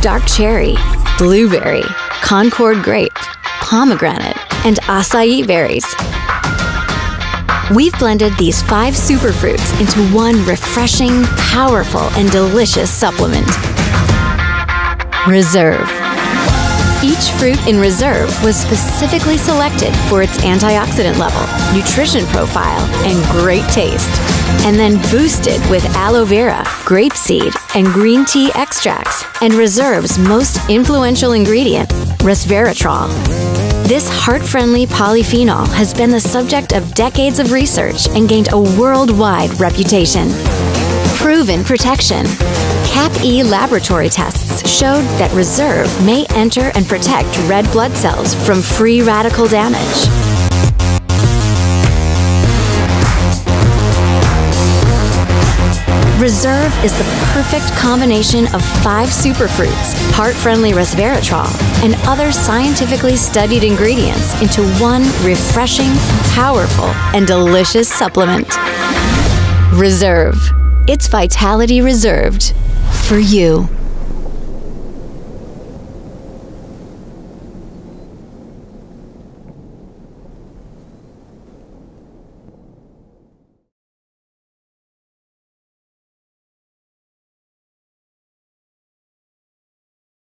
dark cherry, blueberry, Concord grape, pomegranate, and acai berries. We've blended these 5 superfruits into one refreshing, powerful, and delicious supplement. Reserve. Each fruit in Reserve was specifically selected for its antioxidant level, nutrition profile, and great taste, and then boosted with aloe vera, grapeseed, and green tea extracts, and Reserve's most influential ingredient, resveratrol. This heart-friendly polyphenol has been the subject of decades of research and gained a worldwide reputation. Proven protection. CAP-E laboratory tests showed that Reserve may enter and protect red blood cells from free radical damage. Reserve is the perfect combination of 5 superfruits, heart-friendly resveratrol, and other scientifically studied ingredients into one refreshing, powerful, and delicious supplement. Reserve. It's vitality reserved for you.